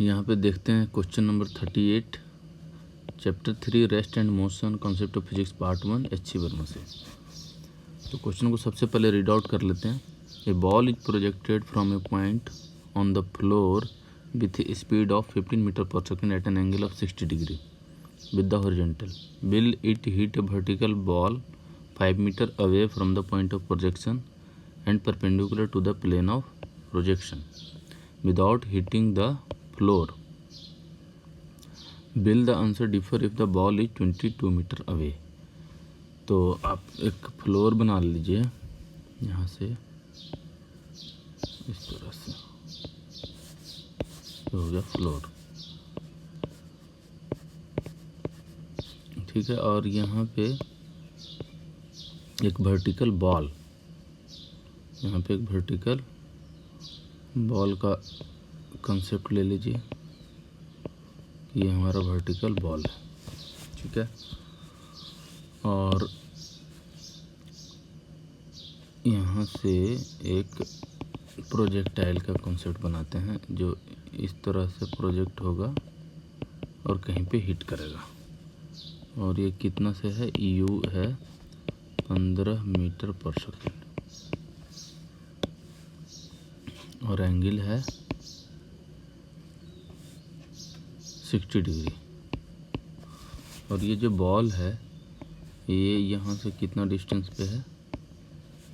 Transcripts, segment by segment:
यहाँ पे देखते हैं question number 38 chapter 3 rest and motion concept of physics part 1 H C. Verma से। तो क्वेश्चन को सबसे पहले रीड आउट कर लेते हैं। A ball is projected from a point on the floor with a speed of 15 metre per second at an angle of 60 degree with the horizontal. Will it hit a vertical ball 5 meter away from the point of projection and perpendicular to the plane of projection without hitting the floor? Will the answer differ if the ball is 22 meter away? तो आप एक floor बना लीजिए यहाँ से इस तरह से, हो गया फ्लोर, ठीक है। और यहाँ पे एक वर्टिकल बॉल, यहाँ पे एक वर्टिकल बॉल का कंसेप्ट ले लीजिए कि ये हमारा वर्टिकल बॉल है, ठीक है। और यहाँ से एक प्रोजेक्टाइल का कंसेप्ट बनाते हैं जो इस तरह से प्रोजेक्ट होगा और कहीं पे हिट करेगा। और ये कितना से है, यू है 15 मीटर पर सेकेंड और एंगल है 60 डिग्री। और ये जो बॉल है ये यहाँ से कितना डिस्टेंस पे है,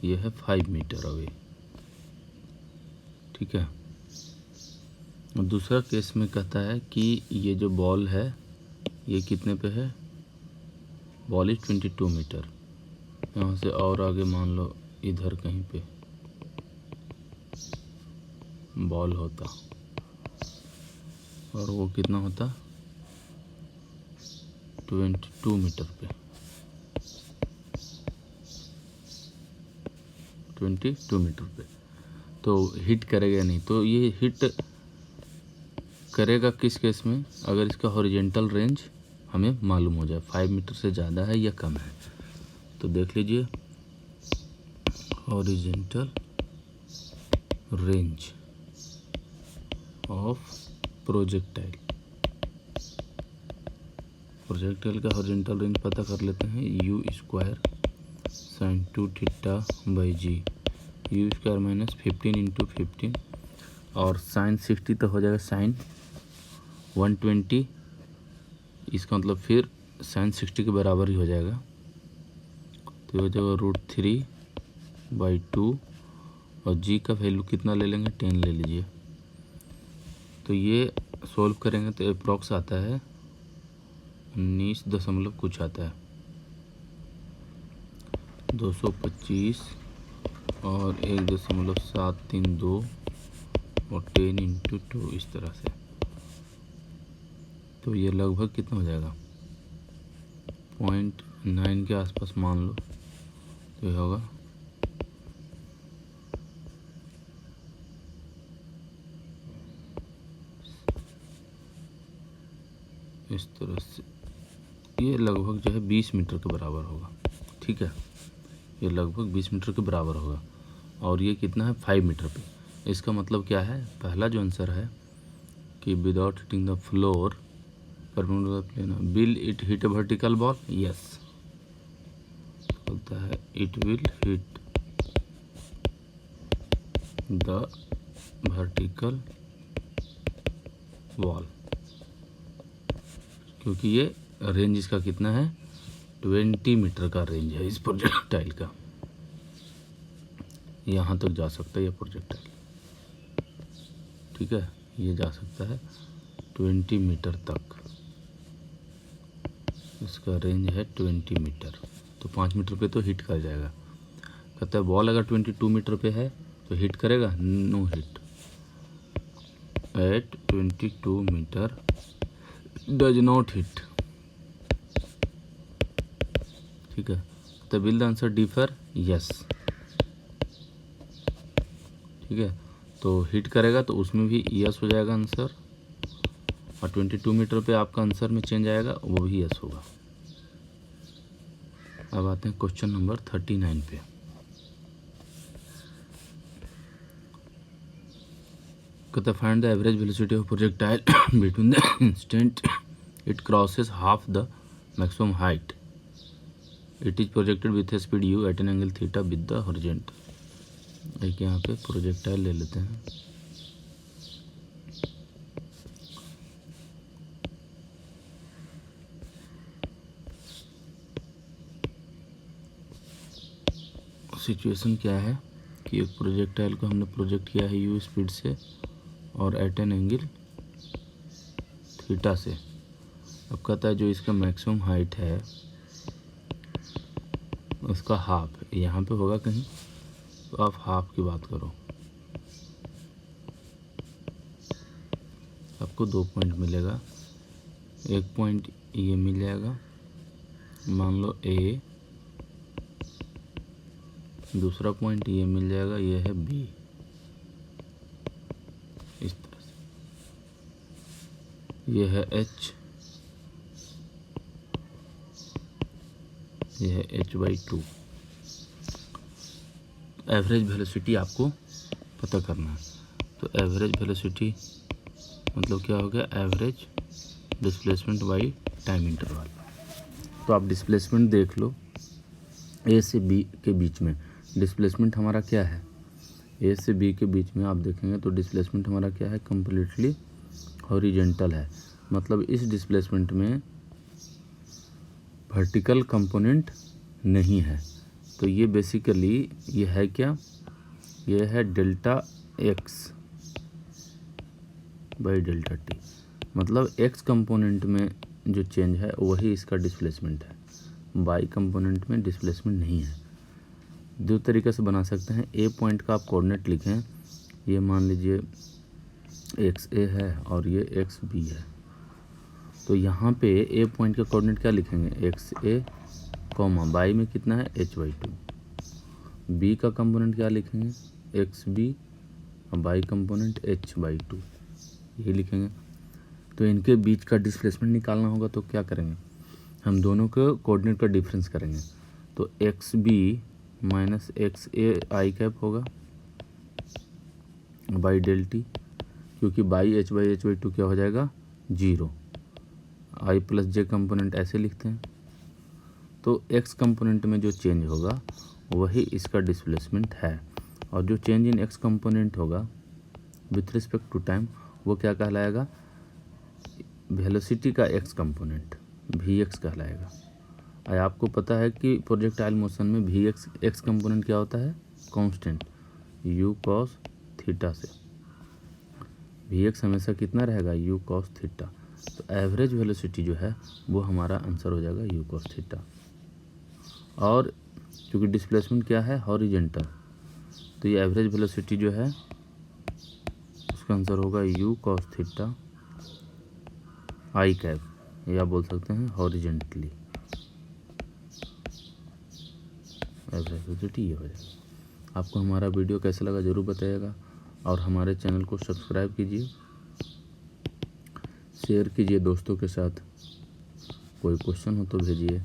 ये है 5 मीटर अवे, ठीक है। और दूसरा केस में कहता है कि ये जो बॉल है ये कितने पे है, बॉल इज 22 मीटर, यहाँ से और आगे मान लो इधर कहीं पे बॉल होता और वो कितना होता 22 मीटर पे, 22 मीटर पे, तो हिट करेगा नहीं। तो ये हिट करेगा किस केस में, अगर इसका हॉरिजॉन्टल रेंज हमें मालूम हो जाए 5 मीटर से ज़्यादा है या कम है। तो देख लीजिए horizontal range of projectile, projectile का हॉरिजॉन्टल रेंज पता कर लेते हैं, u square sine 2 theta by g, u square minus 15 into 15 और साइन 60 तो हो जाएगा साइन 120, इसका मतलब फिर साइन 60 के बराबर ही हो जाएगा। तो हो जाएगा √3/2 और जी का वैल्यू कितना ले लेंगे, 10 ले लीजिए। तो ये सॉल्व करेंगे तो अप्रॉक्स आता है 19 दशमलव कुछ आता है, 225 और 1.732 और 10 इंटू 2 इस तरह से। तो ये लगभग कितना हो जाएगा 0.9 के आसपास मान लो, तो ये होगा इस तरह से, ये लगभग जो है 20 मीटर के बराबर होगा, ठीक है। ये लगभग 20 मीटर के बराबर होगा और ये कितना है 5 मीटर पे। इसका मतलब क्या है, पहला जो आंसर है कि without hitting the floor perpendicular plane, will it hit a vertical ball, yes बोलता है it will hit the vertical ball, क्योंकि ये रेंज इसका कितना है 20 मीटर का रेंज है इस प्रोजेक्टाइल का, यहाँ तक जा सकता है ये प्रोजेक्टाइल, ठीक है। ये जा सकता है 20 मीटर तक, इसका रेंज है 20 मीटर। तो 5 मीटर पे तो हिट कर जाएगा। कहता है बॉल अगर 22 मीटर पे है तो हिट करेगा, no hit at 22 metre, does not hit, ठीक है। तो will the answer differ, yes, ठीक है। तो हिट करेगा तो उसमें भी यस हो जाएगा आंसर, और 22 मीटर पे आपका आंसर में चेंज आएगा वो भी यस होगा। अब आते हैं क्वेश्चन नंबर 39 पे। कहता find the average velocity of projectile between the instant it crosses half the maximum height it is projected with a speed u at an angle theta with the horizontal. एक यहाँ पे projectile ले लेते हैं। Situation क्या है कि एक प्रोजेक्टाइल को हमने प्रोजेक्ट किया है u स्पीड से और एट एन एंगल थीटा से। अब कहता है जो इसका मैक्सिमम हाइट है उसका हाफ यहाँ पे होगा कहीं, तो आप हाफ की बात करो। आपको 2 पॉइंट मिलेगा, एक पॉइंट ये मिल जाएगा, मान लो ए, दूसरा पॉइंट ये मिल जाएगा, ये है बी। इस तरह से ये है एच, ये है h/2। एवरेज वेलोसिटी आपको पता करना है। तो एवरेज वेलोसिटी मतलब क्या हो गया, average displacement by time interval. तो आप डिस्प्लेसमेंट देख लो, ए से बी के बीच में डिस्प्लेसमेंट हमारा क्या है, ए से बी के बीच में आप देखेंगे तो डिस्प्लेसमेंट हमारा क्या है, कम्प्लीटली हॉरिजेंटल है। मतलब इस डिस्प्लेसमेंट में वर्टिकल कंपोनेंट नहीं है। तो ये बेसिकली ये है क्या, ये है delta x by delta T. मतलब एक्स कंपोनेंट में जो चेंज है वही इसका डिस्प्लेसमेंट है, वाई कंपोनेंट में डिस्प्लेसमेंट नहीं है। दो तरीके से बना सकते हैं। ए पॉइंट का आप कोऑर्डिनेट लिखें, ये मान लीजिए एक्स ए है और ये एक्स बी है। तो यहाँ पे ए पॉइंट का कोऑर्डिनेट क्या लिखेंगे, एक्स ए कॉमा वाई में कितना है h/2। बी का कंपोनेंट क्या लिखेंगे, एक्स बी और वाई कंपोनेंट h/2, यही लिखेंगे। तो इनके बीच का डिस्प्लेसमेंट निकालना होगा तो क्या करेंगे, हम दोनों को कोऑर्डिनेट का डिफरेंस करेंगे। तो एक्स बी माइनस एक्स ए आई कैप होगा बाई डेल टी, क्योंकि बाई h/2 क्या हो जाएगा 0। आई प्लस जे कंपोनेंट ऐसे लिखते हैं। तो एक्स कंपोनेंट में जो चेंज होगा वही इसका डिस्प्लेसमेंट है, और जो चेंज इन एक्स कंपोनेंट होगा विथ रिस्पेक्ट टू टाइम वो क्या कहलाएगा, वेलोसिटी का एक्स कंपोनेंट वी एक्स कहलाएगा। और आपको पता है कि प्रोजेक्टाइल मोशन में वी एक्स कंपोनेंट क्या होता है, कांस्टेंट यू कॉस थीटा से। वी एक्स हमेशा कितना रहेगा, यू कॉस थीटा। तो एवरेज वेलोसिटी जो है वो हमारा आंसर हो जाएगा यू कॉस थीटा। और क्योंकि डिस्प्लेसमेंट क्या है, हॉरिजेंटल, तो ये एवरेज वेलोसिटी जो है उसका आंसर होगा you cos theta I cap, या बोल सकते हैं हॉरिजेंटली। एवरेज वेलोसिटी ये हो जाएगा। आपको हमारा वीडियो कैसा लगा ज़रूर बताइएगा, और हमारे चैनल को सब्सक्राइब कीजिए, शेयर कीजिए दोस्तों के साथ। कोई क्वेश्चन हो तो भेजिए।